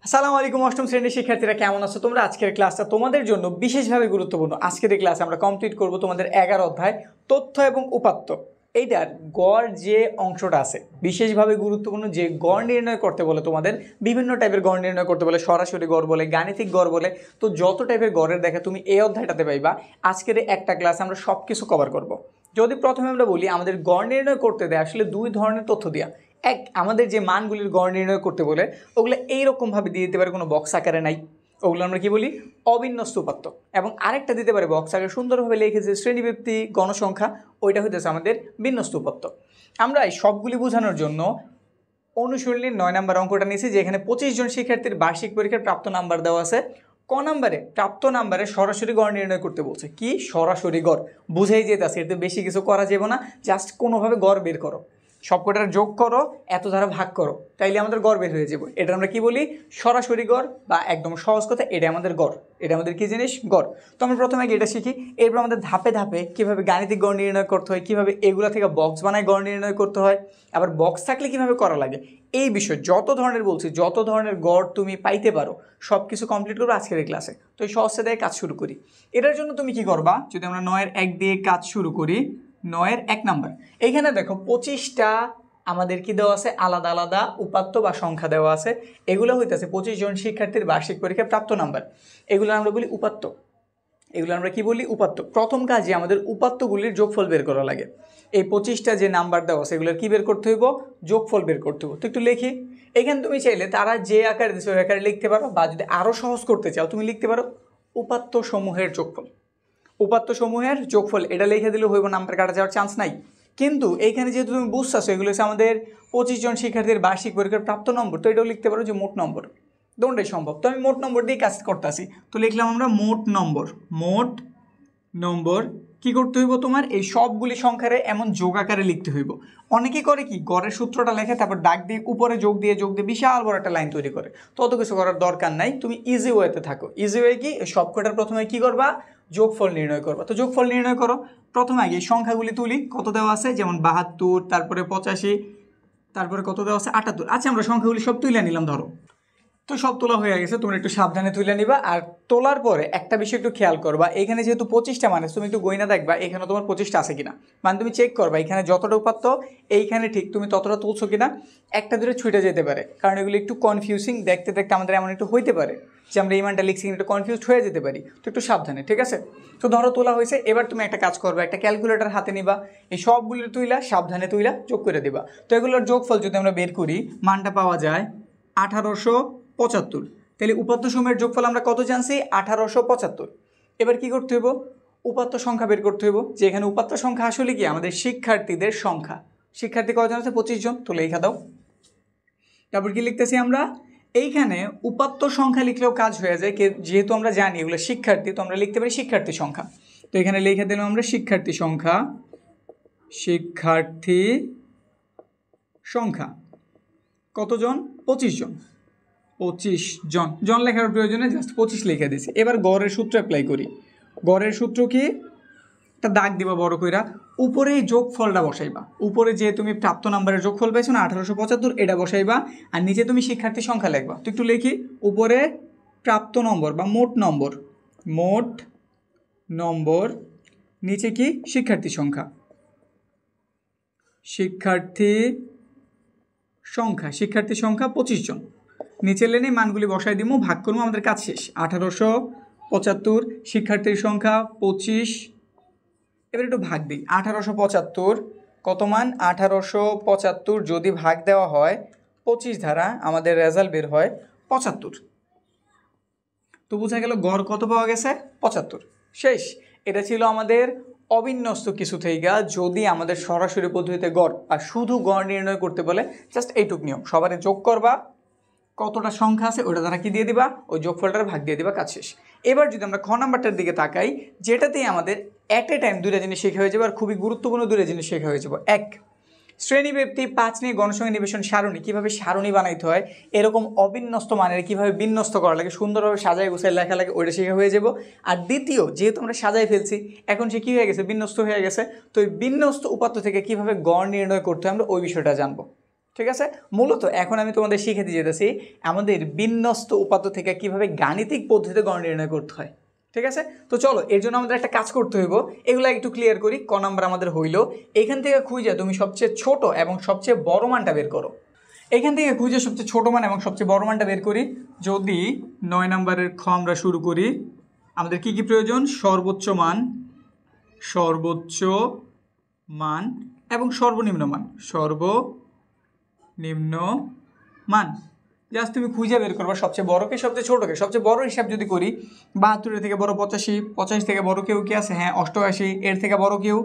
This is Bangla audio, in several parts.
আসসালামু আলাইকুম অষ্টম শ্রেণীর শিক্ষার্থীরা, কেমন আছো তোমরা? আজকের ক্লাসটা তোমাদের জন্য বিশেষভাবে গুরুত্বপূর্ণ। আজকের এই ক্লাসে আমরা কমপ্লিট করব তোমাদের 11 অধ্যায় তথ্য এবং উপাত্ত। এইটার গড় যে অংশটা আছে বিশেষভাবে গুরুত্বপূর্ণ। যে গড় নির্ণয় করতে বলে, তোমাদের বিভিন্ন টাইপের গড় নির্ণয় করতে বলে, সরাসরি গড় বলে, গাণিতিক গড় বলে। তো যত টাইপের গড়ের দেখা তুমি এই অধ্যায়টাতে পাইবা। আজকের একটা ক্লাসে আমরা সব কিছু কভার করব। যদি প্রথমে আমরা বলি, আমাদের গড় নির্ণয় করতে দেয় আসলে দুই ধরনের তথ্য দিয়া। এক, আমাদের যে মানগুলির গড় নির্ণয় করতে বলে ওগুলো এইরকমভাবে দিয়ে দিতে পারে, কোনো বক্স আকারে নাই, ওগুলো আমরা কি বলি অবিন্যস্ত উপাত্ত। এবং আরেকটা দিতে পারে বক্স আকারে সুন্দরভাবে লিখেছে শ্রেণীব্যাপ্তি গণসংখ্যা, ওইটা হইতেছে আমাদের বিন্যস্ত উপাত্ত। আমরা এই সবগুলি বোঝানোর জন্য অনুশীলনীর 9 নম্বর অঙ্কটা নিয়েছি, যেখানে 25 জন শিক্ষার্থীর বার্ষিক পরীক্ষার প্রাপ্ত নাম্বার দেওয়া আছে। ক নাম্বারে প্রাপ্ত নাম্বারে সরাসরি গড় নির্ণয় করতে বলছে। কি সরাসরি গড় বুঝাই যেতেছে, এতে বেশি কিছু করা যাবে না, জাস্ট কোনোভাবে গড় বের করো, সবকটার যোগ করো, এত দ্বারা ভাগ করো, তাইলে আমাদের গড় বের হয়ে যাবে। এটা আমরা কি বলি সরাসরি গড়, বা একদম সহজ কথা এটা আমাদের গড়। এটা আমাদের কি জিনিস গড়। তো আমরা প্রথমে আগে এটা শিখি, এরপর আমাদের ধাপে ধাপে কীভাবে গাণিতিক গড় নির্ণয় করতে হয়, কীভাবে এগুলা থেকে বক্স বানায় গড় নির্ণয় করতে হয়, আবার বক্স থাকলে কীভাবে করা লাগে, এই বিষয় যত ধরনের বলছি, যত ধরনের গড় তুমি পাইতে পারো সব কিছু কমপ্লিট করবো আজকের এই ক্লাসে। তো এই সহজে দিয়ে কাজ শুরু করি। এটার জন্য তুমি কি করবা, যদি আমরা 9-এর 1 দিয়ে কাজ শুরু করি, 9-এর 1 নাম্বার, এইখানে দেখো 25টা আমাদের কি দেওয়া আছে, আলাদা আলাদা উপাত্ত বা সংখ্যা দেওয়া আছে। এগুলো হইতেছে 25 জন শিক্ষার্থীর বার্ষিক পরীক্ষায় প্রাপ্ত নাম্বার। এগুলো আমরা বলি উপাত্ত। এগুলো আমরা কি বলি উপাত্ত। প্রথম কাজে আমাদের উপাত্তগুলির যোগফল বের করা লাগে। এই 25টা যে নাম্বার দেওয়া আছে এগুলোর কি বের করতে হইব, যোগফল বের করতে হইব। তো একটু লিখি, এখানে তুমি চাইলে তারা যে আকারে দিচ্ছে ওই আকারে লিখতে পারো, বা যদি আরও সহজ করতে চাও তুমি লিখতে পারো উপাত্ত সমূহের যোগফল। উপাত্ত সমূহের যোগফল এটা লিখে দিলে হইব, নাম্বার কাটা যাওয়ার চান্স নাই। কিন্তু এইখানে যেহেতু তুমি বুঝতেছো এগুলো হচ্ছে আমাদের 25 জন শিক্ষার্থীর বার্ষিক পরীক্ষার প্রাপ্ত নম্বর, তো এটাও লিখতে পারো যে মোট নম্বর, দুটোই সম্ভব। তো আমি মোট নম্বর দিয়ে কাজ করতেছি, তো লিখলাম আমরা মোট নম্বর। মোট নম্বর কি করতে হইব, তোমার এই সবগুলি সংখ্যারে এমন যোগ আকারে লিখতে হইব। অনেকে করে কি গড়ের সূত্রটা লেখে তারপর দাগ দিয়ে উপরে যোগ দিয়ে বিশাল বড় একটা লাইন তৈরি করে। তো অত কিছু করার দরকার নাই, তুমি ইজি ওয়েতে থাকো। ইজি ওয়ে কি, সবকটার প্রথমে কি করবা, যোগফল নির্ণয় করবা। তো যোগফল নির্ণয় করো, প্রথমে আগে সংখ্যাগুলি তুলি, কত দেওয়া আছে, যেমন 72, তারপরে 85, তারপরে কত দেওয়া আছে 78। আচ্ছা আমরা সংখ্যাগুলি সব তুলে নিলাম ধরো। তো সব তোলা হয়ে গেছে, তোমরা একটু সাবধানে তুলে নিবা। আর তোলার পরে একটা বিষয় একটু খেয়াল করবা, এখানে যেহেতু 25টা মানে তুমি একটু গয়না দেখবা এখানে তোমার 25টা আছে কিনা, মানে তুমি চেক করবা এখানে যতটা উপাত্ত এইখানে ঠিক তুমি ততটা তুলছো কিনা। একটা দূরে ছুটে যেতে পারে, কারণ এগুলো একটু কনফিউজিং, দেখতে দেখতে আমাদের এমন একটু হইতে পারে যে আমরা এই মানটা লিখছি একটু কনফিউজ হয়ে যেতে পারি। তো একটু সাবধানে, ঠিক আছে? তো ধরো তোলা হয়েছে, এবার তুমি একটা কাজ করবা, একটা ক্যালকুলেটর হাতে নিবা, এই সবগুলো তুইলা সাবধানে তুইলা যোগ করে দিবা। তো এগুলোর যোগফল যদি আমরা বের করি, মানটা পাওয়া যায় 1875। তাহলে উপাত্ত সমূহের যোগফল আমরা কত জানছি, 1875। এবার কি করতে হইব, উপাত্ত সংখ্যা বের করতে হইব। যে এখানে উপাত্ত সংখ্যা আসলে কি আমাদের শিক্ষার্থীদের সংখ্যা। শিক্ষার্থী কয়জন আছে, 25 জন, তো লেখা দাও। তারপর কি লিখতেছি আমরা, এইখানে উপাত্ত সংখ্যা লিখলেও কাজ হয়ে যায়, যেহেতু আমরা জানি এগুলো শিক্ষার্থী, তো আমরা লিখতে পারি শিক্ষার্থী সংখ্যা। তো এখানে লিখে দিলাম আমরা শিক্ষার্থী সংখ্যা। শিক্ষার্থী সংখ্যা কতজন, 25 জন। 25 জন, জন লেখার প্রয়োজনে জাস্ট 25 লিখে দিছি। এবার গড়ের সূত্র অ্যাপ্লাই করি। গড়ের সূত্র কি, একটা দাগ দিবা বড় কইরা, উপরে যোগফলটা বসাইবা। উপরে যে তুমি প্রাপ্ত নাম্বারের যোগফল পাইছো না 1875, এটা বসাইবা। আর নিচে তুমি শিক্ষার্থী সংখ্যা লিখবা। তো একটু লিখি, উপরে প্রাপ্ত নম্বর বা মোট নম্বর, মোট নম্বর, নিচে কি শিক্ষার্থী সংখ্যা। শিক্ষার্থী সংখ্যা, শিক্ষার্থী সংখ্যা 25 জন। নিচে লেনে মানগুলি বসাই দিব, ভাগ করবো, আমাদের কাজ শেষ। 1875, শিক্ষার্থীর সংখ্যা 25। এবার একটু ভাগ দিই, 1875 কত মান, 1875 যদি ভাগ দেওয়া হয় 25 দ্বারা আমাদের রেজাল্ট বের হয় 75। তো বোঝা গেল গড় কত পাওয়া গেছে, 75। শেষ। এটা ছিল আমাদের অবিন্যস্ত কিছু থেকে, যদি আমাদের সরাসরি পদ্ধতিতে গড় আর শুধু গড় নির্ণয় করতে বলে জাস্ট এইটুক নিয়ম, সবারে যোগ করবা, কতটা সংখ্যা আছে ওটা দ্বারা কি দিয়ে দিবা, ওই যোগফলটার ভাগ দিয়ে দিবা, কাজ শেষ। এবার যদি আমরা খ নাম্বারটার দিকে তাকাই, যেটাতেই আমাদের অ্যাট এ টাইম দুইটা জিনিস শেখা হয়ে যাবে, আর খুবই গুরুত্বপূর্ণ দুইটা জিনিস শেখা হয়ে যাবে। এক, শ্রেণীব্যাপ্তি 5 নিয়ে গণসংখ্যা নিবেশন সারণী, কীভাবে সারণী বানাইতে হয়, এরকম অবিন্যস্ত মানের কীভাবে বিন্যস্ত করা লাগে, সুন্দরভাবে সাজায় গুছায় লেখা লাগে, ওইটা শেখা হয়ে যাব। আর দ্বিতীয়, যেহেতু আমরা সাজাই ফেলছি এখন সে কী হয়ে গেছে, বিন্যস্ত হয়ে গেছে, তো এই বিন্যস্ত উপাত্ত থেকে কীভাবে গড় নির্ণয় করতে হয় আমরা ওই বিষয়টা জানবো। ঠিক আছে, মূলত এখন আমি তোমাদের শিখাতে যেতেছি আমাদের বিন্যস্ত উপাত্ত থেকে কিভাবে গাণিতিক পদ্ধতিতে গড় নির্ণয় করতে হয়। ঠিক আছে, তো চলো এর জন্য আমাদের একটা কাজ করতে হইব, এগুলো একটু ক্লিয়ার করি। ক নাম্বার আমাদের হইল এখান থেকে খুঁজে তুমি সবচেয়ে ছোট এবং সবচেয়ে বড় মানটা বের করো। এখান থেকে খুঁজে সবচেয়ে ছোট মান এবং সবচেয়ে বড় মানটা বের করি। যদি 9 নম্বরের খ আমরা শুরু করি, আমাদের কি কি প্রয়োজন? সর্বোচ্চ মান, সর্বোচ্চ মান এবং সর্বনিম্ন মান, সর্বনিম্ন মান। জাস্ট তুমি খুঁজে বের করবা সবচেয়ে বড়কে সবচেয়ে ছোটকে। সবচেয়ে বড় হিসাব যদি করি 72 থেকে বড় 85, 85 থেকে বড় কেউ কি আছে? হ্যাঁ 88। এর থেকে বড় কেউ?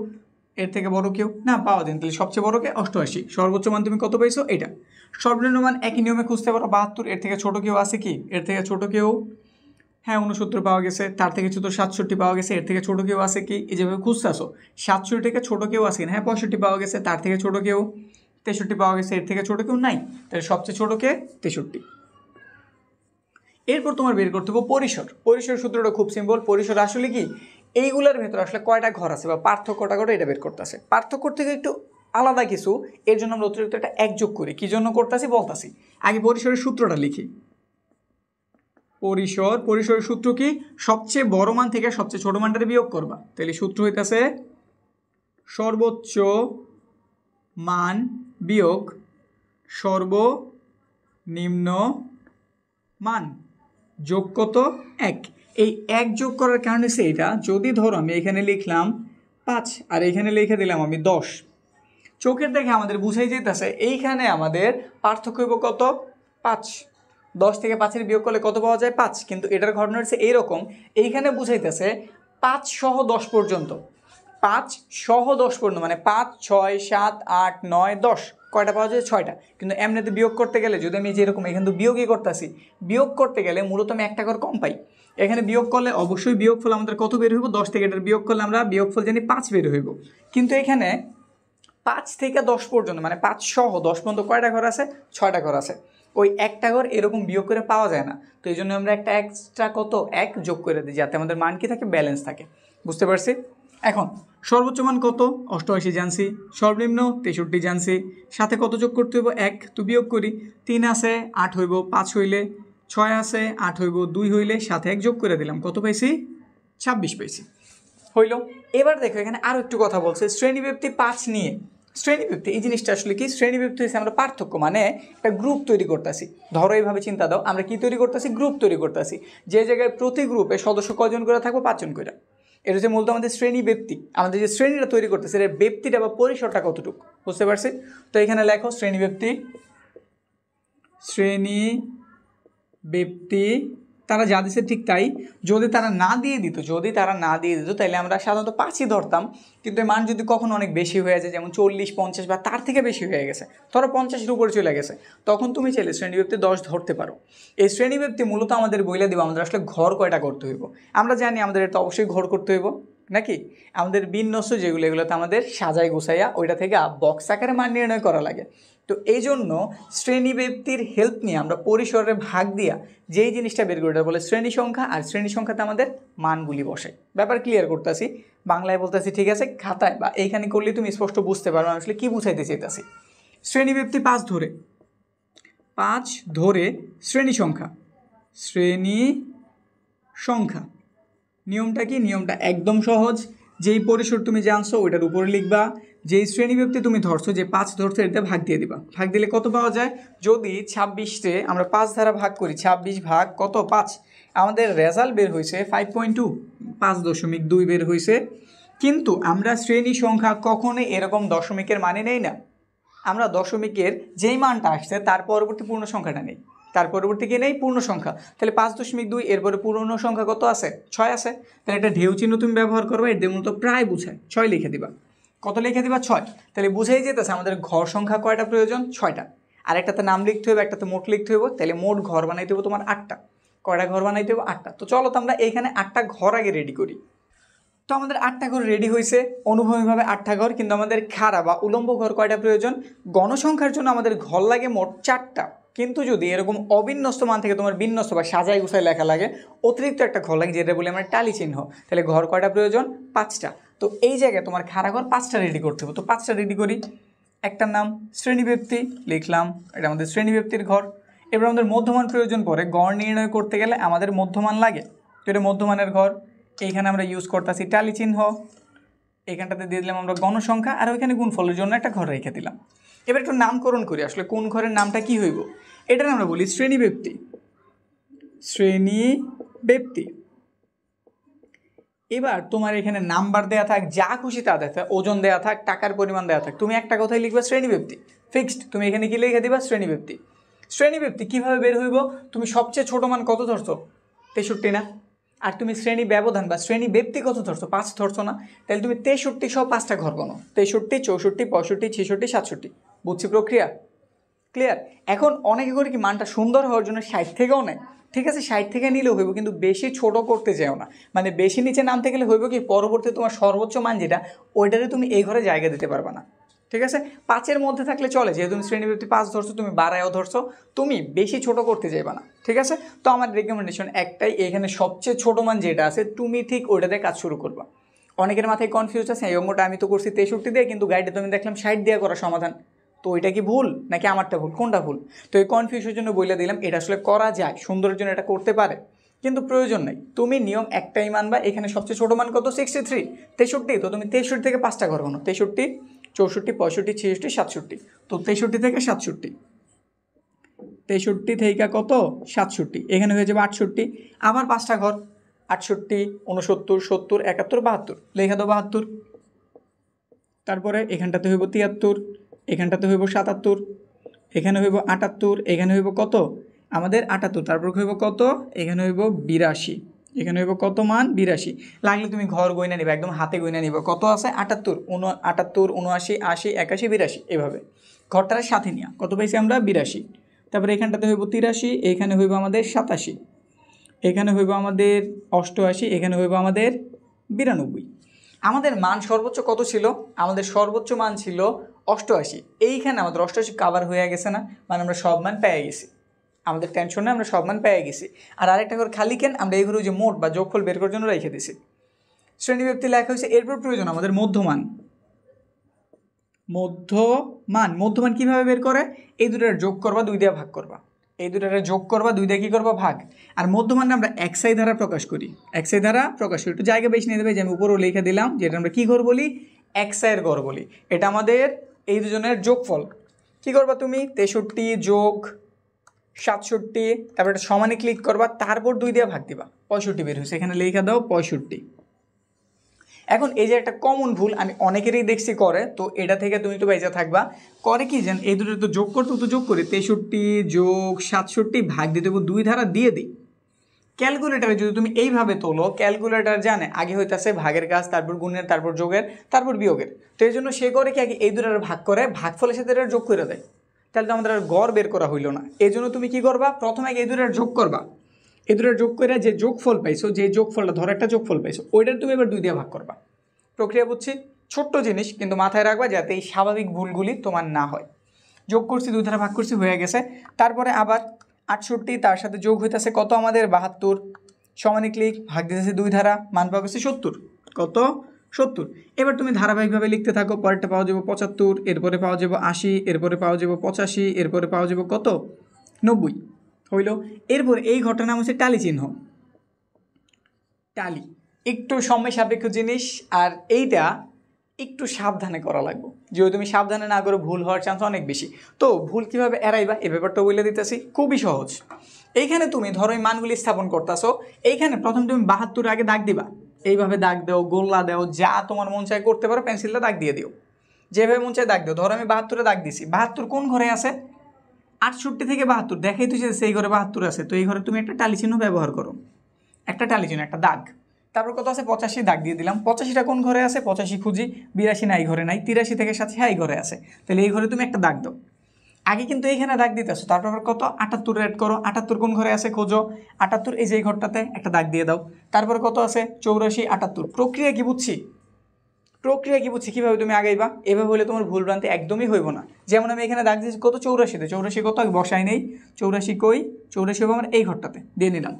এর থেকে বড় কেউ না, পাওয়া যায়। তাহলে সবচেয়ে বড়কে 88। সর্বোচ্চ মান তুমি কত পাইছো? এটা। সর্বনিম্ন মান একই নিয়মে খুঁজতে পারো 72। এর থেকে ছোট কেউ আছে কি? এর থেকে ছোট কেউ? হ্যাঁ 69 পাওয়া গেছে। তার থেকে ছোট 67 পাওয়া গেছে। এর থেকে ছোট কেউ আছে কি? এই যেভাবে খুঁজতে আসো 67 থেকে ছোট কেউ আছে কিনা? হ্যাঁ 65 পাওয়া গেছে। তার থেকে ছোট কেউ? 63 পাওয়া গেছে। এর থেকে ছোট কেউ নাই। তাহলে সবচেয়ে ছোট কে? 63। এরপর তোমার বের করতে হবে পরিসর। পরিসর সূত্রটা খুব সিম্পল। পরিসর আসলে কি? এইগুলোর ভেতরে আসলে কয়টা ঘর আছে বা পার্থক্যটা করে এটা বের করতে আসে। পার্থক্য থেকে একটু আলাদা কিছু, এর জন্য আমরা অতিরিক্ত একটা এক যোগ করি। কি জন্য করতেছি বলতাছি। আগে পরিসরের সূত্রটা লিখি। পরিসরের সূত্র কি? সবচেয়ে বড় মান থেকে সবচেয়ে ছোট মানটা বিয়োগ করবা। তাহলে সূত্র হইতাছে সর্বোচ্চ মান বিয়োগ সর্বনিম্ন মান যোগ কত? 1। এই 1 যোগ করার কারণ হচ্ছে এটা, যদি ধরো আমি এখানে লিখলাম 5 আর এখানে লিখে দিলাম আমি 10, চোখের দেখে আমাদের বুঝাই যেতেছে এইখানে আমাদের পার্থক্য হইব কত? 5। 10 থেকে 5-এর বিয়োগ করলে কত পাওয়া যায়? 5। কিন্তু এটার ঘটনা হচ্ছে এইরকম, এইখানে বুঝাইতেছে 5 সহ 10 পর্যন্ত। 5 সহ 10 পর্যন্ত মানে 5, 6, 7, 8, 9, 10 কয়টা পাওয়া যায়? 6টা। কিন্তু এমনিতে বিয়োগ করতে গেলে যদি আমি যেরকম এখানে তো বিয়োগই করতেছি, বিয়োগ করতে গেলে মূলত আমি একটা ঘর কম পাই। এখানে বিয়োগ করলে অবশ্যই বিয়োগফল আমাদের কত বের হইব? 10 থেকে এটার বিয়োগ করলে আমরা বিয়োগফল জানি 5 বের হইব। কিন্তু এখানে 5 থেকে 10 পর্যন্ত মানে 5 সহ 10 পর্যন্ত কয়টা ঘর আছে? 6টা ঘর আছে। ওই একটা ঘর এরকম বিয়োগ করে পাওয়া যায় না। তো এই জন্য আমরা একটা এক্সট্রা কত 1 যোগ করে দিই, যাতে আমাদের মান কি থাকে? ব্যালেন্স থাকে। বুঝতে পারছি? এখন সর্বোচ্চ মান কত? 88 জানছি। সর্বনিম্ন 63 জানছি। সাথে কত যোগ করতে হইব? 1। তো বিয়োগ করি। 3 আছে 8 হইব, 5 হইলে 6 আছে 8 হইব, 2 হইলে সাথে 1 যোগ করে দিলাম। কত পাইছি? 26 পাইছি। হইল। এবার দেখো এখানে আরও একটু কথা বলছে শ্রেণীব্যক্তি 5 নিয়ে। শ্রেণীব্যক্তি এই জিনিসটা আসলে কি? শ্রেণীব্যক্তি হচ্ছে আমরা পার্থক্য মানে একটা গ্রুপ তৈরি করতেছি। ধরো এইভাবে চিন্তা দাও, আমরা কি তৈরি করতেছি? গ্রুপ তৈরি করতেছি। যে জায়গায় প্রতি গ্রুপে সদস্য কজন করে থাকবো? 5 জন করে। এটা হচ্ছে মূলত আমাদের শ্রেণী ব্যক্তি। আমাদের যে শ্রেণীটা তৈরি করতেছে এর ব্যক্তিটা বা পরিসরটা কতটুকু, বুঝতে পারছি? তো এখানে লেখো শ্রেণী ব্যক্তি। শ্রেণী ব্যক্তি তারা যা দিচ্ছে ঠিক তাই। যদি তারা না দিয়ে দিত তাহলে আমরা সাধারণত 5ই ধরতাম। কিন্তু মান যদি কখনো অনেক বেশি হয়ে যায়, যেমন 40, 50 বা তার থেকে বেশি হয়ে গেছে, ধরো 50-এর উপরে চলে গেছে, তখন তুমি চাইলে শ্রেণীব্যক্তি 10 ধরতে পারো। এই শ্রেণীব্যক্তি মূলত আমাদের বইলে দিব আমাদের আসলে ঘর কয়টা করতে হইব। আমরা জানি আমাদের এটা অবশ্যই ঘর করতে হইব নাকি? আমাদের বিন্যস্ত যেগুলো এগুলোতে আমাদের সাজাই গোছাইয়া ওইটা থেকে বক্স আকারে মান নির্ণয় করা লাগে। তো এই জন্য শ্রেণীব্যক্তির হেল্প নিয়ে আমরা পরিসরের ভাগ দিয়া যেই জিনিসটা বের করি এটা বলে শ্রেণী সংখ্যা। আর শ্রেণী সংখ্যাতে আমাদের মানগুলি বসে। ব্যাপার ক্লিয়ার করতেছি, বাংলায় বলতেছি, ঠিক আছে? খাতায় বা এইখানে করলে তুমি স্পষ্ট বুঝতে পারবে আসলে কী বুঝাইতে চাইতেছি। শ্রেণীব্যক্তি 5 ধরে শ্রেণী সংখ্যা। নিয়মটা কি? নিয়মটা একদম সহজ। যেই পরিসর তুমি জানছো ওইটার উপরে লিখবা। যেই শ্রেণীব্যক্তি তুমি ধরছো, যে 5 ধরছো, এটা ভাগ দিয়ে দিবা। ভাগ দিলে কত পাওয়া যায়? যদি 26-তে আমরা 5 দ্বারা ভাগ করি, 26 ভাগ কত? 5। আমাদের রেজাল্ট বের হয়েছে 5.2, 5.2 বের হয়েছে। কিন্তু আমরা শ্রেণী সংখ্যা কখনোই এরকম দশমিকের মানে নেই না। আমরা দশমিকের যেই মানটা আসছে তার পরবর্তী পূর্ণ সংখ্যাটা নেই। তার পরবর্তী কি নেই? পূর্ণ সংখ্যা। তাহলে 5.2 এরপরে পূর্ণ সংখ্যা কত আছে? 6 আছে। তাহলে একটা ঢেউ চিহ্ন তুমি ব্যবহার করবে, এর মূলত প্রায় বুঝায় 6 লিখে দিবা। কত লিখে দিবা? 6। তাহলে বুঝাই যেতেছে আমাদের ঘর সংখ্যা কয়টা প্রয়োজন? 6টা। আর একটাতে নাম লিখতে হবে, একটাতে মোট লিখতে হবে। তাহলে মোট ঘর বানাইতে হবে তোমার 8টা। কয়টা ঘর বানাইতে হবে? 8টা। তো চলো তো আমরা এইখানে 8টা ঘর আগে রেডি করি। তো আমাদের 8টা ঘর রেডি হয়েছে অনুভূমিকভাবে 8টা ঘর। কিন্তু আমাদের খাড়া বা উলম্ব ঘর কয়টা প্রয়োজন? গণসংখ্যার জন্য আমাদের ঘর লাগে মোট 4টা। কিন্তু যদি এরকম অবিন্যস্ত মান থেকে তোমার বিন্যস্ত বা সাজাই গুছাই লেখা লাগে, অতিরিক্ত একটা ঘর লাগে, যেটা বলি আমরা টালি চিহ্ন, তাহলে ঘর কয়টা প্রয়োজন? 5টা। তো এই জায়গায় তোমার খাড়া ঘর 5টা রেডি করতে হবে। তো 5টা রেডি করি। একটার নাম শ্রেণীব্যক্তি লিখলাম, এটা আমাদের শ্রেণীব্যক্তির ঘর। এবার আমাদের মধ্যমান প্রয়োজন পড়ে, গড় নির্ণয় করতে গেলে আমাদের মধ্যমান লাগে, তো এটা মধ্যমানের ঘর। এইখানে আমরা ইউজ করতেছি টালি চিহ্ন, এখানটাতে দিয়ে দিলাম আমরা গণসংখ্যা, আর ওইখানে গুণফলের জন্য একটা ঘর রেখে দিলাম। এবার একটু নামকরণ করি, আসলে কোন ঘরের নামটা কি হইব, এটার আমরা বলি শ্রেণীব্যক্তি। শ্রেণীব্যক্তি। এবার তোমার এখানে নাম্বার দেয়া থাক, যা খুশি তা দেয়া থাক, ওজন দেয়া থাক, টাকার পরিমাণ দেয়া থাক, তুমি একটা কথাই লিখবা শ্রেণীব্যক্তি, ফিক্সড। তুমি এখানে কি লিখে দিবা? শ্রেণীব্যক্তি। শ্রেণীব্যক্তি কীভাবে বের হইব? তুমি সবচেয়ে ছোট মান কত ধরছো? 63 না? আর তুমি শ্রেণী ব্যবধান বা শ্রেণী ব্যক্তি কত ধরছো? 5 ধরছো না? তাহলে তুমি 63 সহ 5টা ঘর গণো, 63, 64, 65, 66, 67। বুঝছি প্রক্রিয়া? ক্লিয়ার? এখন অনেকে করে কি মানটা সুন্দর হওয়ার জন্য 60 থেকেও নেয়, ঠিক আছে 60 থেকে নিলেও হইব, কিন্তু বেশি ছোট করতে চাও না, মানে বেশি নিচে নামতে গেলে হইব কি পরবর্তী তোমার সর্বোচ্চ মান যেটা ওইটারে তুমি এই ঘরে জায়গা দিতে পারবে না, ঠিক আছে? 5-এর মধ্যে থাকলে চলে, যেহেতু তুমি শ্রেণীব্যক্তি 5 ধরছো, তুমি 12ও ধরছো, তুমি বেশি ছোট করতে চাইবে না, ঠিক আছে? তো আমার রেকমেন্ডেশন একটাই, এখানে সবচেয়ে ছোট মান যেটা আছে তুমি ঠিক ওইটাতে কাজ শুরু করবা। অনেকের মাথায় কনফিউজ আছে, এই অঙ্কটা আমি তো করছি 63 দিয়ে, কিন্তু গাইডে তুমি দেখলাম 60 দিয়ে করা সমাধান, তো ওইটা কি ভুল নাকি আমারটা ভুল, কোনটা ভুল? তো এই কনফিউজনের জন্য বলে দিলাম, এটা আসলে করা যায়, সুন্দরের জন্য এটা করতে পারে, কিন্তু প্রয়োজন নেই। তুমি নিয়ম একটাই মানবা, এখানে সবচেয়ে ছোট মান কত? 63, 63, তো তুমি 63 থেকে 5টা ঘর গণো, 63, 64, 65, 66, 67, তো 63 থেকে 67, 63 থেকে কত? 67, এখানে হয়ে যাবে 68, আবার 5টা ঘর, 68, 69, 70, 71, 72, লেখা দাও 72। তারপরে এখানটাতে হইব 73, এখানটাতে হইব 77, এখানে হইব 78, এখানে হইব কত? আমাদের 78, তারপর হইব কত? এখানে হইব 82, এখানে হইব কত মান? 82। লাগলে তুমি ঘর গয়না নিবা, একদম হাতে গয়না নিবা, কত আছে? 78, 78, 79, 80, 81, 82, এভাবে ঘরটার সাথে নিয়া কত পাইছি আমরা? 82। তারপরে এখানটাতে হইব 83, এখানে হইব আমাদের 87, এখানে হইব আমাদের 88, এখানে হইব আমাদের 92। আমাদের মান সর্বোচ্চ কত ছিল? আমাদের সর্বোচ্চ মান ছিল 88, এইখানে আমাদের 88 কাভার হয়ে গেছে না, মানে আমরা সব মান পেয়ে গেছি, আমাদের টেনশন নেই, আমরা সব মান পেয়ে গেছি। আর আরেকটা ঘর খালি কেন? আমরা এই ঘরে যে মোট বা যোগফল বের করার জন্য রেখে দিছি। শ্রেণীব্যক্তি লেখা হয়েছে, এরপর প্রয়োজন আমাদের মধ্যমান। মধ্যমান কীভাবে বের করে? এই দুটার যোগ করবা, 2 দিয়ে ভাগ করবা, এই দুটারে যোগ করবা, 2 দিয়ে কী করবা? ভাগ। আর মধ্যমান আমরা XI দ্বারা প্রকাশ করি, XI দ্বারা প্রকাশ করি। একটু জায়গা বেশি নিয়ে দেবে, যে আমি উপরেও লিখে দিলাম, যেটা আমরা কী ঘর বলি? XI এর ঘর বলি। এটা আমাদের এই দুজনের যোগফল। কী করবা তুমি? 63 যোগ 67, তারপর এটা সমানে ক্লিক করবা, তারপর 2 দিয়ে ভাগ দিবা, 65 বের হয়েছে, এখানে লিখে দাও 65। এখন এই যে একটা কমন ভুল আমি অনেকেরই দেখছি করে, তো এটা থেকে তুমি একটু বেঁচে থাকবা। করে কি যেন এই দুটো তো যোগ করতে তো যোগ করি, 63 যোগ 67 ভাগ দিয়ে দেবো 2 দ্বারা দিয়ে দিই। ক্যালকুলেটারে যদি তুমি এইভাবে তোলো, ক্যালকুলেটার জানে আগে হইতেছে ভাগের কাজ, তারপর গুণের, তারপর যোগের, তারপর বিয়োগের। তো এই জন্য সে করে কি আগে এই দুটার ভাগ করে, ভাগফলের সাথে এটা যোগ করে দেয়, তাহলে তো আমাদের আর গড় বের করা হইলো না। এই জন্য তুমি কি করবা? প্রথমে আগে এই দুটার যোগ করবা, এই দুটার যোগ করে যে যোগফল পাইছো, যে যোগফলটা ধরো একটা যোগফল পাইছো, ওইটার তুমি এবার 2 দিয়ে ভাগ করবা। প্রক্রিয়া বুঝছি, ছোট্ট জিনিস, কিন্তু মাথায় রাখবা যাতে এই স্বাভাবিক ভুলগুলি তোমার না হয়। যোগ করছি, 2 দ্বারা ভাগ করছি, হয়ে গেছে। তারপরে আবার 68, তার সাথে যোগ হইতেছে কত? আমাদের 72, সমানে ক্লিক, ভাগ দিতেছে 2 দ্বারা, মান পাওয়া গেছে 70, কত? 70। এবার তুমি ধারাবাহিকভাবে লিখতে থাকো, পরেরটা পাওয়া যাবে 75, এরপরে পাওয়া যাবে 80, এরপরে পাওয়া যাবে 85, এরপরে পাওয়া যাবে কত? 90 হইল। এরপর এই ঘটনার নাম হচ্ছে টালি চিহ্ন। টালি একটু সময় সাপেক্ষ জিনিস, আর এইটা একটু সাবধানে করা লাগবে, যদি তুমি সাবধানে না করো ভুল হওয়ার চান্স অনেক বেশি। তো ভুল কীভাবে এড়াইবা এই ব্যাপারটা বলে দিতেছি, খুবই সহজ। এইখানে তুমি ধরো এই মানগুলি স্থাপন করতেছো, এইখানে প্রথম তুমি 72 আগে দাগ দিবা, এইভাবে দাগ দাও, গোল্লা দাও, যা তোমার মন চায় করতে পারো, পেন্সিলটা দাগ দিয়ে দিও, যেভাবে মন চায় দাগ দিও। ধরো আমি 72 দাগ দিছি, 72 কোন ঘরে আছে? 68 থেকে 72 দেখাই তো, সেই ঘরে 72 আছে, তো এই ঘরে তুমি একটা টালি চিহ্ন ব্যবহার করো, একটা টালি চিহ্ন, একটা দাগ। তারপর কত আছে? 85, দাগ দিয়ে দিলাম। 85টা কোন ঘরে আছে? 85 খুঁজি, 82 না এই ঘরে নাই, 83 থেকে 87 হ্যাঁ এই ঘরে আছে, তাহলে এই ঘরে তুমি একটা দাগ দাও। আগে কিন্তু এইখানে দাগ দিতেছো, তারপর কত? 78 অ্যাড করো, 78 কোন ঘরে আছে খোঁজো, 78 এই যে এই ঘরটাতে একটা দাগ দিয়ে দাও। তারপর কত আছে? 84, 78। প্রক্রিয়া কি বুঝছি? কীভাবে তুমি আগাইবা? এভাবে হলে তোমার ভুল ভ্রান্তি একদমই হইব না। যেমন আমি এখানে দাগ দিয়েছি কত? 84তে, 84 কত? আমি বসাই নেই, 84 কই? 84 হবে আমার এই ঘরটাতে, দিয়ে নিলাম।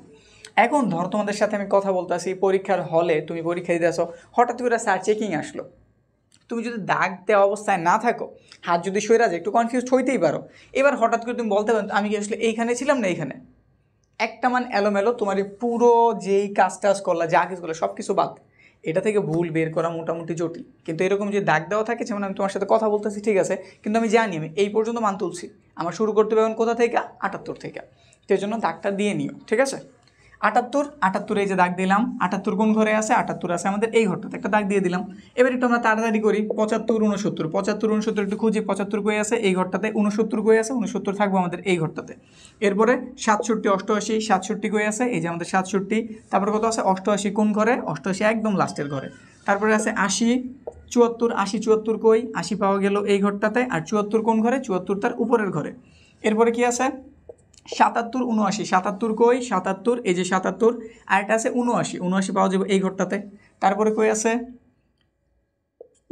এখন ধর তোমাদের সাথে আমি কথা বলতেছি, পরীক্ষার হলে তুমি পরীক্ষা দিতে আসো, হঠাৎ করে স্যার চেকিং আসলো, তুমি যদি দাগ দেওয়া অবস্থায় না থাকো, হাত যদি সইরা যায়, একটু কনফিউজ হইতেই পারো। এবার হঠাৎ করে তুমি বলতে পারো আমি কি আসলে এইখানে ছিলাম না এইখানে, একটা মান এলোমেলো, তোমার এই পুরো যেই কাজ টাজ করলা, যা কিছু করলো সব কিছু বাদ। এটা থেকে ভুল বের করা মোটামুটি জটিল। কিন্তু এরকম যে দাগ দেওয়া থাকে, যেমন আমি তোমার সাথে কথা বলতেছি ঠিক আছে, কিন্তু আমি জানি আমি এই পর্যন্ত মান তুলছি, আমার শুরু করতে পারবেন কোথা থেকে, 78 থেকে। সেই জন্য দাগটা দিয়ে নিও, ঠিক আছে। 78 এই যে দাগ দিলাম, 78 কোন ঘরে আছে, 78 আছে আমাদের এই ঘরটাতে, একটা দাগ দিয়ে দিলাম। এবার একটু আমরা তাড়াতাড়ি করি, 75 69, 75 69 একটু খুঁজি, 75 কই আছে এই ঘরটাতে, 69 কই আছে, 69 থাকবো আমাদের এই ঘরটাতে। এরপরে 67 88, 67 কই আছে, এই যে আমাদের 67। তারপরে কত আছে 88 কোন ঘরে, 88 একদম লাস্টের ঘরে। তারপরে আছে 80 74, 80 74 কই, 80 পাওয়া গেল এই ঘরটাতে। আর 74 কোন ঘরে, 74 তার উপরের ঘরে। এরপরে কি আছে 77 79, 77 কই, 77 এই যে 77। আর এটা আছে 79, 79 পাওয়া যাবে এই ঘরটাতে। তারপরে কই আছে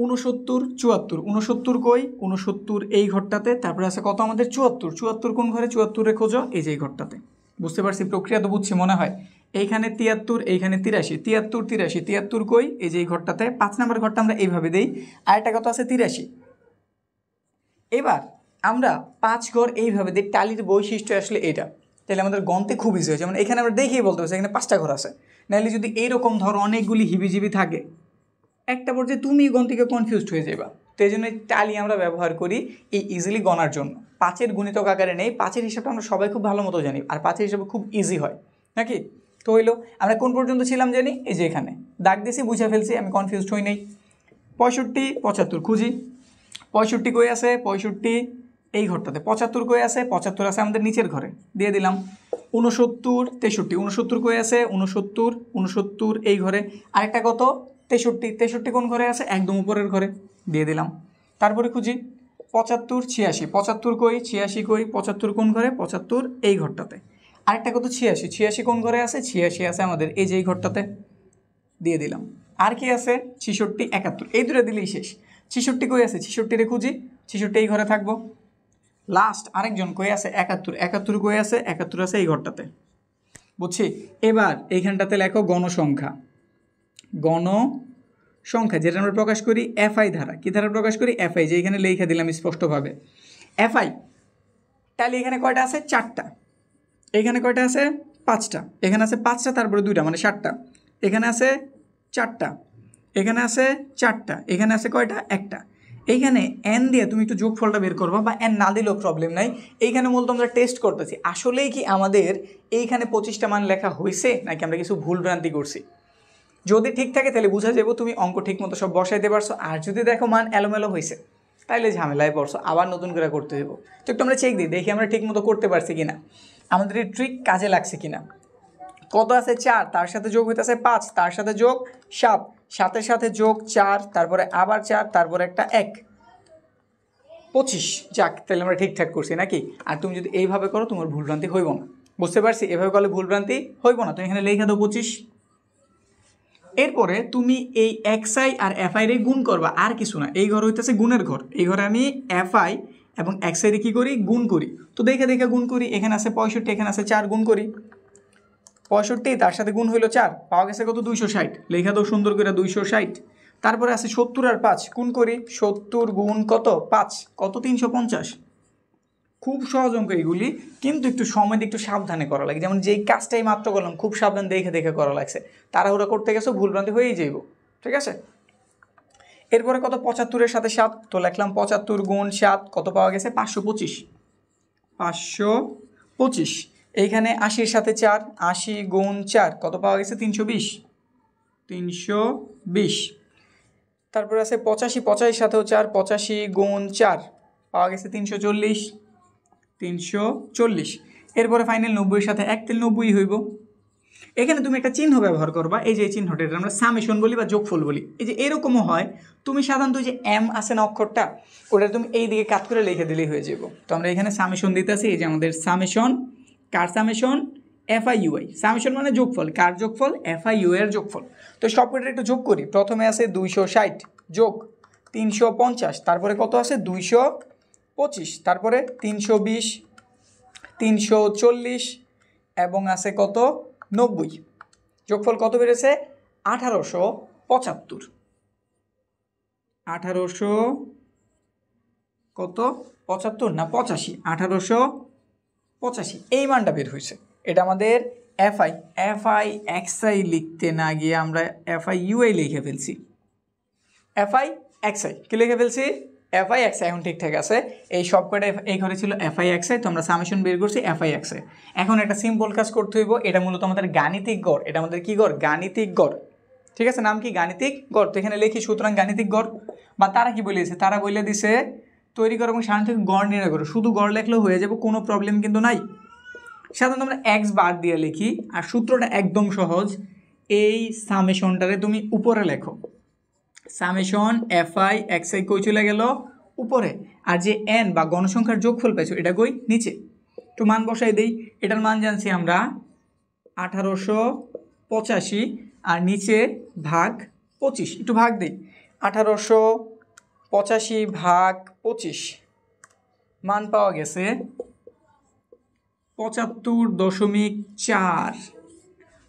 69 74, 69 কই, 69 এই ঘরটাতে। তারপরে আছে কত আমাদের 74, 74 কোন ঘরে, 74 খোঁজো এই যে এই ঘরটাতে। বুঝতে পারছি, প্রক্রিয়া তো বুঝছি মনে হয়। এইখানে 73, এইখানে 83, 73 83, 73 কই, এই যে এই ঘরটাতে। 5 নম্বর ঘরটা আমরা এইভাবে দেই। আর একটা কত আছে 83। এবার আমরা 5 ঘর এইভাবে দিই, টালির বৈশিষ্ট্য আসলে এটা, তাহলে আমাদের গন্তে খুব ইজি হয়। যেমন এখানে আমরা দেখেই বলতে পারছি এখানে 5টা ঘর আছে। নাহলে যদি এইরকম ধর অনেকগুলি হিবিজিবি থাকে, একটা পর্যায়ে তুমি গন্তিকে কনফিউজড হয়ে যাবা। তো এই জন্য টালি আমরা ব্যবহার করি এই ইজিলি গণার জন্য। 5-এর গুণিতক আকারে নেই, 5-এর হিসাবটা আমরা সবাই খুব ভালো মতো জানি, আর 5-এর হিসাবে খুব ইজি হয় নাকি। তো হইলো আমরা কোন পর্যন্ত ছিলাম জানি, এই যে এখানে দাগ দিয়েছি, বুঝে ফেলছি, আমি কনফিউজড হই নাই। 65 75 খুঁজি, 65 কই আছে, 65 এই ঘরটাতে। 75 কই আছে, 75 আছে আমাদের নিচের ঘরে, দিয়ে দিলাম। 69 63, 69 কই আছে, 69 69 এই ঘরে। আরেকটা কত 63, 63 কোন ঘরে আছে, একদম উপরের ঘরে, দিয়ে দিলাম। তারপরে খুঁজি 75 86, 75 কই, 86 কই, 75 কোন ঘরে, 75 এই ঘরটাতে। আরেকটা কত 86, 86 কোন ঘরে আছে, 86 আছে আমাদের এই যে এই ঘরটাতে, দিয়ে দিলাম। আর কি আছে 66 71, এই দুটো দিলেই শেষ। 66 কই আছে, 66 রে খুঁজি, 66 এই ঘরে থাকবো। লাস্ট আরেকজন কই আছে 71, 71 কই আছে, 71 আছে এই ঘরটাতে। বুঝছি। এবার এইখানটাতে লেখো গণসংখ্যা, গণসংখ্যা যেটা আমরা প্রকাশ করি এফআই ধারা। কি ধারা প্রকাশ করি, এফআই, যে এখানে লিখে দিলাম স্পষ্টভাবে এফআই। তাহলে এখানে কয়টা আছে, 4টা। এখানে কয়টা আছে, 5টা। এখানে আছে 5টা, তারপরে 2টা, মানে 7টা। এখানে আছে 4টা, এখানে আছে 4টা, এখানে আছে কয়টা, একটা। এইখানে এন দিয়ে তুমি একটু যোগফলটা বের করবা, বা এন না দিলেও প্রবলেম নাই। এইখানে মূলত আমরা টেস্ট করতেছি আসলেই কি আমাদের এইখানে 25টা মান লেখা হয়েছে, নাকি আমরা কিছু ভুল ভ্রান্তি করছি। যদি ঠিক থাকে তাহলে বোঝা যাবো তুমি অঙ্ক ঠিক মতো সব বসাইতে পারছো। আর যদি দেখো মান এলোমেলো হয়েছে, তাইলে ঝামেলায় পড়ছো, আবার নতুন করে করতে দেবো। তো একটু আমরা চেক দিই, দেখি আমরা ঠিক মতো করতে পারছি কিনা, আমাদের এই ট্রিক কাজে লাগছে কিনা। কত আছে 4, তার সাথে যোগ হইতেছে 5, তার সাথে যোগ 7, 7-এর সাথে যোগ 4, তারপরে আবার 4, তারপরে একটা 1, 25। যাক, তাহলে আমরা ঠিকঠাক করছি নাকি। আর তুমি যদি এইভাবে করো তোমার ভুলভ্রান্তি হইব না। বুঝতে পারছি, এভাবে করলে ভুলভ্রান্তি হইব না। তুমি এখানে লিখে দাও 25। এরপরে তুমি এই এক্সআই আর এফআই রে গুণ করবা, আর কিছু না। এই ঘর হইতেছে গুণের ঘর, এই ঘরে আমি এফআই এবং এক্সআই রে কী করি, গুণ করি। তো দেখে দেখে গুণ করি, এখানে আছে 65, এখানে আছে 4, গুণ করি 65, তার সাথে গুণ হইলো 4, পাওয়া গেছে কত 260। লেখা দাও সুন্দর করে 260। তারপরে আছে 70 আর 5, গুণ করি 70 গুণ কত 5, কত 350। খুব সহজ অঙ্ক এইগুলি, কিন্তু একটু সময় দিয়ে একটু সাবধানে করা লাগে। যেমন যেই কাজটাই মাত্র করলাম খুব সাবধান দেখে দেখে করা লাগছে, তাড়াহুড়া করতে গেছো ভুলভ্রান্তি হয়েই যাইব, ঠিক আছে। এরপরে কত 75-এর সাথে 7, তো লিখলাম 75 গুণ 7, কত পাওয়া গেছে 525, 525। এইখানে 80-এর সাথে 4, 80 গুণ 4, কত পাওয়া গেছে 320, 320। তারপরে আছে 85, 85-এর সাথেও 4, 85 গুণ 4, পাওয়া গেছে 340, 340। এরপরে ফাইনাল 90-এর সাথে 1, তাহলে 90 হইব। এখানে তুমি একটা চিহ্ন ব্যবহার করবা, এই যে চিহ্নটা, এটা আমরা সামেশন বলি বা যোগফল বলি। এই যে এরকমও হয়, তুমি সাধারণত যে এম আছে না অক্ষরটা, ওটা তুমি এই দিকে কাট করে লিখে দিলেই হয়ে যাব। তো আমরা এখানে সামেশন দিতেছি, এই যে আমাদের সামেশন, কার সামেশন, এফআই ইউআই। সামেশন মানে যোগফল, কার যোগফল, এফআই ইউ এর যোগফল। তো সবকটা একটু যোগ করি। প্রথমে আছে 260 যোগ 350, তারপরে কত আছে 225, তারপরে 320, 340 এবং আছে কত 90। যোগফল কত বেড়েছে 1875। 1800 কত 75 না 85, 1885 এই মানটা বের হয়েছে। এটা আমাদের এফআই এক্সআই লিখতে না গিয়ে আমরা এফআই ইউআই লিখে ফেলছি। এফআই এক্সআই কি লিখে ফেলছি? এফআই এক্সআই এখন ঠিকঠাক আছে। এই সবকটা এই ঘরে ছিল এফআই এক্সআই, তো আমরা সামেশন বের করছি এফআই এক্সআই। এখন একটা সিম্পল কাজ করতে হইব, এটা মূলত আমাদের গাণিতিক গড়। এটা আমাদের কি গড়? গাণিতিক গড়। ঠিক আছে, নাম কি? গাণিতিক গড়। তো এখানে লিখি সুতরাং গাণিতিক গড়, বা তারা কি বলেছে? তারা বলে দিছে তৈরি করো এবং সাধারণ থেকে গড় নির্ণয় করো। শুধু গড় লেখলেও হয়ে যাবে, কোনো প্রবলেম কিন্তু নাই। সাধারণত আমরা এক্স বার দিয়ে লিখি, আর সূত্রটা একদম সহজ। এই সামেশনটারে তুমি উপরে লেখো, সামেশন এফআই এক্সআই কই চলে গেল? উপরে। আর যে এন বা গণসংখ্যার যোগফল পেয়েছো এটা কই? নিচে। একটু মান বসাই দেই। এটার মান জানছি আমরা 1885, আর নিচে ভাগ 25। একটু ভাগ দিই, 1885 ভাগ 25, মান পাওয়া গেছে 75.4।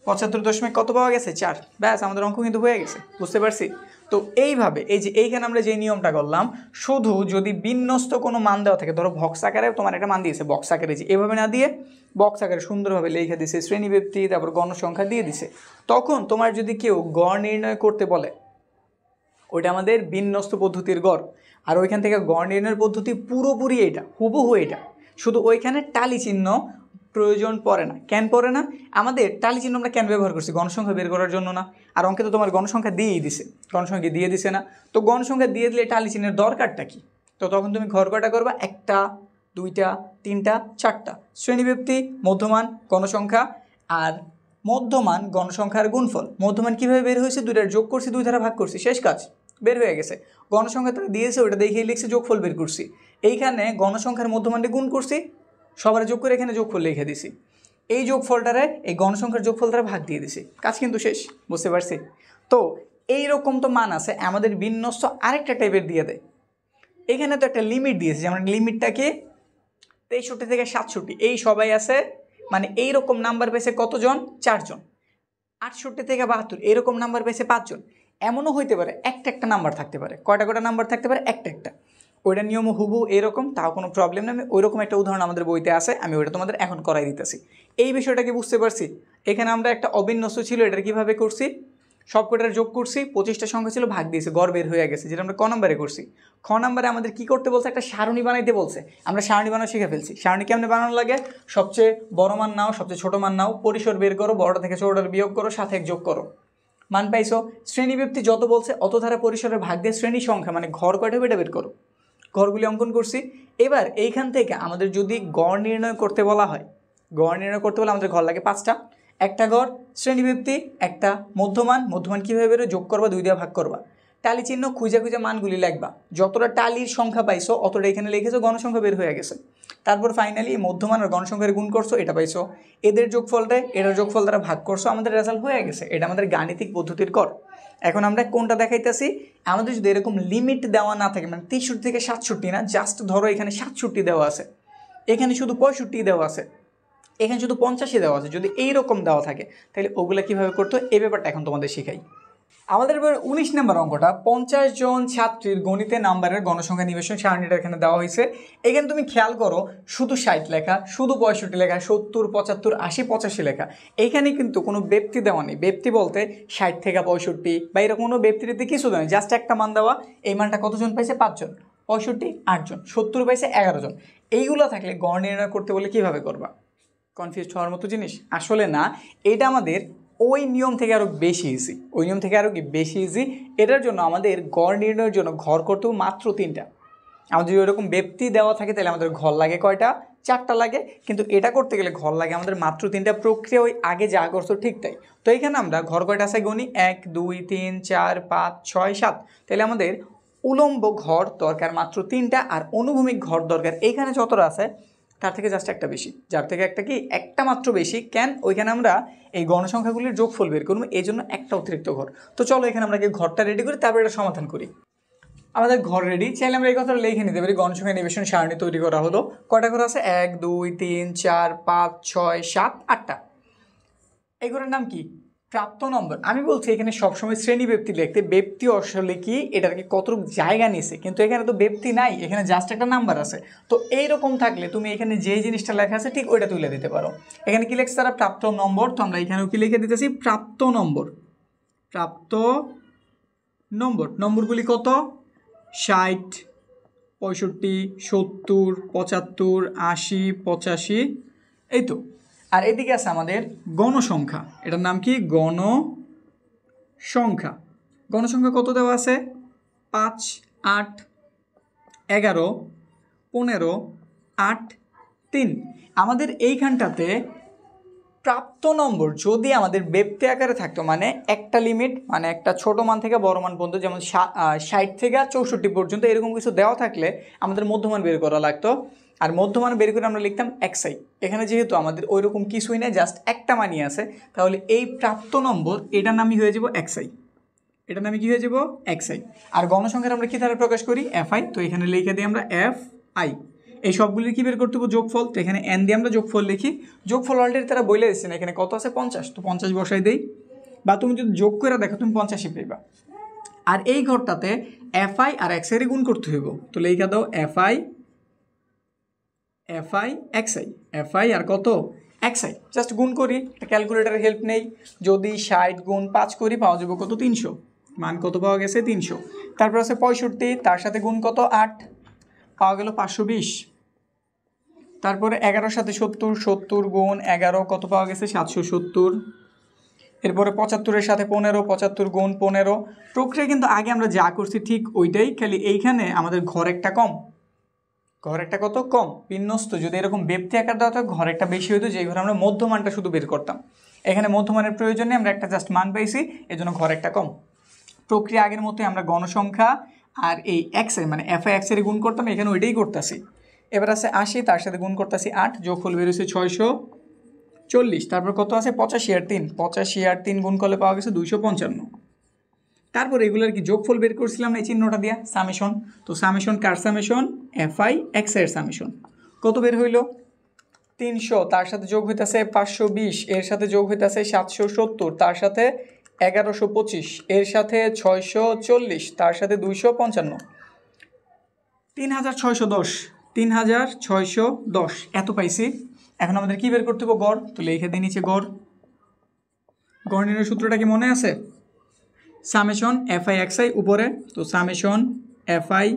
75 কত পাওয়া গেছে? 4। ব্যাস, আমাদের অঙ্ক কিন্তু হয়ে গেছে। বুঝতে পারছি? তো এইভাবে এই যে এইখানে আমরা যে নিয়মটা করলাম, শুধু যদি বিন্যস্ত কোনো মান দেওয়া থাকে, ধরো বক্স আকারে তোমার একটা মান দিয়েছে, বক্স আকারে যে এভাবে না দিয়ে বক্স আকারে সুন্দরভাবে লিখে দিছে, শ্রেণীব্যক্তি তারপর গণসংখ্যা দিয়ে দিছে, তখন তোমার যদি কেউ গড় নির্ণয় করতে বলে, ওইটা আমাদের বিন্যস্ত পদ্ধতির গড়। আর ওইখান থেকে গড় নির্ণয়ের পদ্ধতি পুরোপুরি এটা, হুবহু এটা, শুধু ওইখানে টালি চিহ্ন প্রয়োজন পড়ে না। কেন পড়ে না? আমাদের টালি চিহ্ন আমরা কেন ব্যবহার করছি? গণসংখ্যা বের করার জন্য না। আর অঙ্কে তো তোমার গণসংখ্যা দিয়েই দিছে, গণসংখ্যা দিয়ে দিছে না? তো গণসংখ্যা দিয়ে দিলে টালি চিহ্নের দরকারটা কি? তো তখন তুমি ঘর কয়টা করবা? 1টা 2টা 3টা 4টা, শ্রেণীব্যক্তি, মধ্যমান, গণসংখ্যা। আর মধ্যমান গণসংখ্যার গুণফল। মধ্যমান কীভাবে বের হয়েছে? 2টার যোগ করছি, 2 দ্বারা ভাগ করছি, শেষ কাজ, বের হয়ে গেছে। গণসংখ্যা তারা দিয়েছে, ওটা দেখিয়ে লিখছি, যোগফল বের করছি। এইখানে গণসংখ্যার মধ্যমানটা গুণ করছি, সবার যোগ করে এখানে যোগফল লিখে দিছি। এই যোগফলটারে এই গণসংখ্যার যোগফল দ্বারা ভাগ দিয়ে দিছি, কাজ কিন্তু শেষ। বুঝতে পারছি? তো এইরকম তো মান আছে আমাদের বিন্যস্ত আরেকটা টাইপের দিয়ে দেয়। এখানে তো একটা লিমিট দিয়েছে, যেমন লিমিটটাকে 63 থেকে 67, এই সবাই আছে, মানে এইরকম নাম্বার পেয়েছে কতজন? 4 জন। 68 থেকে 72 এরকম নাম্বার পেয়েছে 5 জন। এমনও হইতে পারে একটা নাম্বার থাকতে পারে। কয়টা নাম্বার থাকতে পারে? একটা। ওইটা নিয়ম হুবহু এরকম, তাও কোনো প্রবলেম নেই। ওইরকম একটা উদাহরণ আমাদের বইতে আছে, আমি ওইটা তোমাদের এখন করাই দিতেছি। এই বিষয়টাকে বুঝতে পারছি? এখানে আমরা একটা অবিন্যস্ত ছিল, এটা কীভাবে করছি? সবকটার যোগ করছি, 25টা সংখ্যা ছিল, ভাগ দিয়েছে, গড় বের হয়ে গেছে, যেটা আমরা ক নম্বরে করছি। খ নম্বরে আমাদের কি করতে বলছে? একটা সারণী বানাইতে বলছে। আমরা সারণী বানানো শিখে ফেলছি। সারণী কেমনে বানানো লাগে? সবচেয়ে বড় মান নাও, সবচেয়ে ছোট মান নাও, পরিসর বের করো, বড়টা থেকে ছোটটার বিয়োগ করো, সাথে এক যোগ করো, মান পাইছো। শ্রেণীব্যক্তি যত বলছে অত ধারা পরিসরের ভাগ দিয়ে শ্রেণী সংখ্যা মানে ঘর কয়টা হবে এটা বের করো। ঘরগুলি অঙ্কন করছি। এবার এইখান থেকে আমাদের যদি গড় নির্ণয় করতে বলা হয়, গড় নির্ণয় করতে বলে আমাদের ঘর লাগে 5টা। একটা ঘর, শ্রেণীব্যক্তি, একটা মধ্যমান কীভাবে বেরো? যোগ করবা, 2 দিয়ে ভাগ করবা, টালি চিহ্ন খুঁজে মানগুলি লিখবা। যতটা টালির সংখ্যা পাইছো অতটা এখানে লিখেছো, গণসংখ্যা বের হয়ে গেছে। তারপর ফাইনালি মধ্যমান আর গণসংখ্যার গুণ করছো, এটা পাইছো। এদের যোগফলটা এটার যোগফল দ্বারা ভাগ করছো, আমাদের রেজাল্ট হয়ে গেছে। এটা আমাদের গাণিতিক পদ্ধতির গড়। এখন আমরা কোনটা দেখাইতেছি? আমাদের যদি এরকম লিমিট দেওয়া না থাকে, মানে 63 থেকে 67 না, জাস্ট ধরো এখানে 67 দেওয়া আছে, এখানে শুধু 65 দেওয়া আছে, এখানে শুধু 85 দেওয়া আছে, যদি এইরকম দেওয়া থাকে তাহলে ওগুলা কীভাবে করতো এই ব্যাপারটা এখন তোমাদের শেখাই। আমাদের এবার 19 নম্বর অঙ্কটা, 50 জন ছাত্রীর গণিতে নাম্বারের গণসংখ্যা নিবেশন সারণীটা এখানে দেওয়া হয়েছে। এখানে তুমি খেয়াল করো, শুধু 60 লেখা, শুধু 65 লেখা, 70, 75, 80, 85 লেখা। এইখানে কিন্তু কোনো ব্যক্তি দেওয়া নেই। ব্যক্তি বলতে 60 থেকে 65 বা এরকম কোনো ব্যক্তিতে কিছু দেয়, জাস্ট একটা মান দেওয়া। এই মানটা কতজন পাইছে? 5 জন। 65 8 জন, 70 পাইছে 11 জন। এইগুলো থাকলে গড় নির্ণয় করতে বলে কীভাবে করবা? কনফিউজ হওয়ার মতো জিনিস? আসলে না, এটা আমাদের ওই নিয়ম থেকে আরও বেশি ইজি। ওই নিয়ম থেকে আরও কি বেশি ইজি? এটার জন্য আমাদের গড় নির্ণয়ের জন্য ঘর করতেও মাত্র 3টা। আমাদের যদি ওরকম ব্যক্তি দেওয়া থাকে তাহলে আমাদের ঘর লাগে কয়টা? 4টা লাগে। কিন্তু এটা করতে গেলে ঘর লাগে আমাদের মাত্র 3টা। প্রক্রিয়া ওই আগে যা করছো ঠিক তাই। তো এখানে আমরা ঘর কয়টা আছে গণি, 1 2 3 4 5 6 7। তাহলে আমাদের উলম্ব ঘর দরকার মাত্র 3টা, আর অনুভূমিক ঘর দরকার এইখানে যতটা আছে তার থেকে জাস্ট একটা বেশি, যার থেকে একটা মাত্র বেশি। কেন? ওইখানে আমরা এই গণসংখ্যাগুলির যোগফল বের করবো, এই জন্য একটা অতিরিক্ত ঘর। তো চলো এখানে আমরা ঘরটা রেডি করি, তারপর এটা সমাধান করি। আমাদের ঘর রেডি, চাইলে আমরা এই কথাটা লিখে নিতে পারি। গণসংখ্যা নিবেশন সারণী তৈরি করা হলো। কয়টা ঘর আছে? 1 2 3 4 5 6 7 8টা। এই ঘরের নাম কি? প্রাপ্ত নম্বর, আমি বলছি এখানে সবসময় শ্রেণী ব্যক্তি লিখতে, ব্যক্তি আসলে কি এটাকে কতটুকু জায়গা নিছে, কিন্তু এখানে তো ব্যক্তি নাই, এখানে জাস্ট একটা নাম্বার আছে। তো এইরকম থাকলে তুমি এখানে যেই জিনিসটা লেখা আছে ঠিক ওইটা তুলে দিতে পারো। এখানে কি লিখছে তারা? প্রাপ্ত নম্বর। তো আমরা এখানেও কি লিখে দিতেছি? প্রাপ্ত নম্বর। প্রাপ্ত নম্বর, নম্বরগুলি কত? 60, 65, 70, 75, 80, 85, এই তো। আর এদিকে আছে আমাদের গণসংখ্যা, এটার নাম কি? গণসংখ্যা। গণসংখ্যা কত দেওয়া আছে? 5, 8, 11, 15, 8, 3। আমাদের এইখানটাতে প্রাপ্ত নম্বর যদি আমাদের ব্যক্তি আকারে থাকতো, মানে একটা লিমিট, মানে একটা ছোট মান থেকে বড় মান পর্যন্ত, যেমন 60 থেকে 64 পর্যন্ত এরকম কিছু দেওয়া থাকলে আমাদের মধ্যমান বের করা লাগতো। আর মধ্যমান বের করে আমরা লিখতাম xi। এখানে যেহেতু আমাদের ওই রকম কিছুই নেই, জাস্ট একটা মানই আছে, তাহলে এই প্রাপ্ত নম্বর এটার নামই হয়ে যাব xi। এটার নামে কি হয়ে যাব? xi। আর গণসংখ্যার আমরা কী দ্বারা প্রকাশ করি? fi। তো এখানে লিখে দিই আমরা fi। এই সবগুলির কি বের করতে হবে? যোগফল। তো এখানে n দিয়ে আমরা যোগফল লিখি। যোগফল অলরেডি তারা বলে দিচ্ছে না, এখানে কত আছে? 50। তো 50 বসাই দেই, বা তুমি যদি যোগ করে দেখো তুমি 50ই পেবা। আর এই ঘরটাতে fi আর xi এর গুণ করতে হইব। তো লিখে দাও fi xi, fi আর কত? xi। জাস্ট গুণ করি, ক্যালকুলেটারের হেল্প নেই। যদি 60 গুণ 5 করি পাওয়া যাবে কত? 300। মান কত পাওয়া গেছে? 300। তারপর আছে 65, তার সাথে গুণ কত? 8, পাওয়া গেল 520। তারপরে 11-র সাথে 70, 70 গুণ 11 কত পাওয়া গেছে? 770। এরপরে 75-এর সাথে 15, 75 গুণ 15। প্রক্রিয়া কিন্তু আগে আমরা যা করছি ঠিক ওইটাই, খালি এইখানে আমাদের ঘর একটা কম। ঘর একটা কত? কম। বিন্যস্ত যদি এরকম ব্যক্তি আকার দেওয়া থাকে ঘর একটা বেশি হতো, যেই ঘরে আমরা মধ্যমানটা শুধু বের করতাম। এখানে মধ্যমানের প্রয়োজন নেই, আমরা একটা জাস্ট মান পাইছি, এই জন্য ঘর একটা কম। প্রক্রিয়া আগের মতোই, আমরা গণসংখ্যা আর এই xi মানে fi xi এর গুণ করতাম, এখানে ওইটাই করতেছি। এবার আছে 80, তার সাথে গুণ করতেছি 8, যোগফল বেরোচ্ছে 640। তারপর কত আছে? 85 আর 3, 85 আর 3 গুণ করলে পাওয়া গেছে 255। তারপর এগুলোর কি যোগফল বের করছিলাম না এই চিহ্নটা দিয়া? সামেশন। তো সামেশন কার সামেশন? fi xi এর সামেশন। কত বের হইল? 300, তার সাথে যোগ হইতেছে 520, এর সাথে যোগ হইতেছে 770, তার সাথে 1125, এর সাথে 640, তার সাথে 255, 3610। 3610 এত পাইছি। এখন আমাদের কি বের করতে হবে? গড়। তো লিখে দিয়ে নিচে গড়। গড় নির্ণয়ের সূত্রটা কি মনে আছে? সামেশন fi xi উপরে, তো সামেশন fi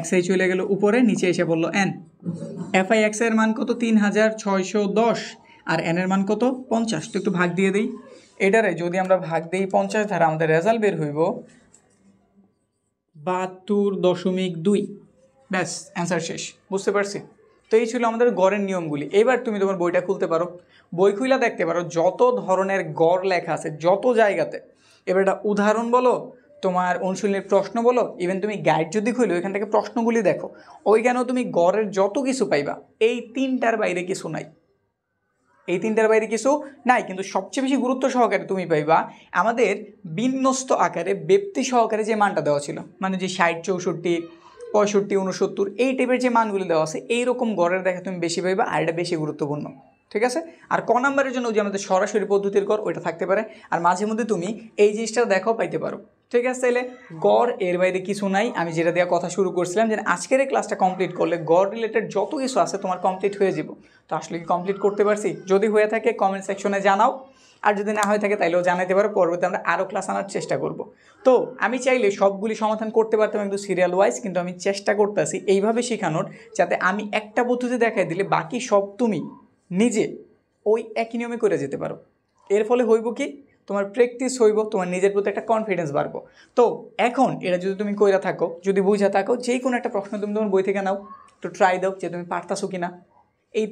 xi চলে গেল উপরে, নিচে এসে বললো n। fi xi এর মান কত? 3610, আর n এর মান কত? 50। তো একটু ভাগ দিয়ে দিই। এটারে যদি আমরা ভাগ দিই 50 দ্বারা, আমাদের রেজাল্ট বের হইব 72.2। ব্যাস, অ্যান্সার শেষ। বুঝতে পারছি? তো এই ছিল আমাদের গড়ের নিয়মগুলি। এবার তুমি তোমার বইটা খুলতে পারো, বই খুলে দেখতে পারো যত ধরনের গড় লেখা আছে যত জায়গাতে। এবার এটা উদাহরণ বলো, তোমার অনুশীলনের প্রশ্ন বলো, ইভেন তুমি গাইড যদি খুলো এখান থেকে প্রশ্নগুলি দেখো, ওইখানেও তুমি গড়ের যত কিছু পাইবা। এই তিনটার বাইরে কিছু নাই, এই তিনটার বাইরে কিছু নাই। কিন্তু সবচেয়ে বেশি গুরুত্ব সহকারে তুমি পাইবা আমাদের বিন্যস্ত আকারে ব্যক্তি সহকারে যে মানটা দেওয়া ছিল, মানে যে 60, 64, 65, 69 এই টাইপের যে মানগুলি দেওয়া আছে, এইরকম গড়ের দেখা তুমি বেশি পাইবা, আর এটা বেশি গুরুত্বপূর্ণ। ঠিক আছে? আর ক নাম্বারের জন্য যে আমাদের সরাসরি পদ্ধতির গড় ওইটা থাকতে পারে, আর মাঝে মধ্যে তুমি এই জিনিসটা দেখাও পাইতে পারো। ঠিক আছে? তাহলে গড় এর বাইরে কিছু নাই। আমি যেটা দেওয়া কথা শুরু করছিলাম যে আজকের এই ক্লাসটা কমপ্লিট করলে গড় রিলেটেড যত কিছু আছে তোমার কমপ্লিট হয়ে যাব। তো আসলে কি কমপ্লিট করতে পারছি? যদি হয়ে থাকে কমেন্ট সেকশনে জানাও, আর যদি না হয়ে থাকে তাইলেও জানাতে পারো, পরবর্তীতে আমরা আরও ক্লাস আনার চেষ্টা করব। তো আমি চাইলে সবগুলি সমাধান করতে পারতাম একদম সিরিয়াল ওয়াইজ, কিন্তু আমি চেষ্টা করতেছি এইভাবে শেখানোর, যাতে আমি একটা পদ্ধতি দেখাই দিলে বাকি সব তুমি নিজে ওই একই নিয়মে করে যেতে পারো। এর ফলে হইব কি? তোমার প্র্যাকটিস হইব, তোমার নিজের প্রতি একটা কনফিডেন্স বাড়বো। তো এখন এটা যদি তুমি কইরা থাকো, যদি বুঝা থাকো, যে কোনো একটা প্রশ্ন তুমি তোমার বই থেকে নাও, তো ট্রাই দাও যে তুমি পারতাছো কিনা। এই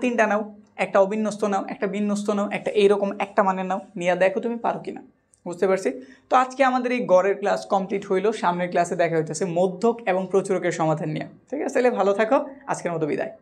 তিনটা নাও, একটা অবিন্যস্ত নাও, একটা বিন্যস্ত নাও, একটা এইরকম একটা মানে নাও, নিয়ে দেখো তুমি পারো কিনা। বুঝতে পারছি? তো আজকে আমাদের এই গড়ের ক্লাস কমপ্লিট হইলো। সামনের ক্লাসে দেখা হইতেছে মধ্যক এবং প্রচুরকের সমাধান নিয়ে। ঠিক আছে? তাহলে ভালো থাকো, আজকের মতো বিদায়।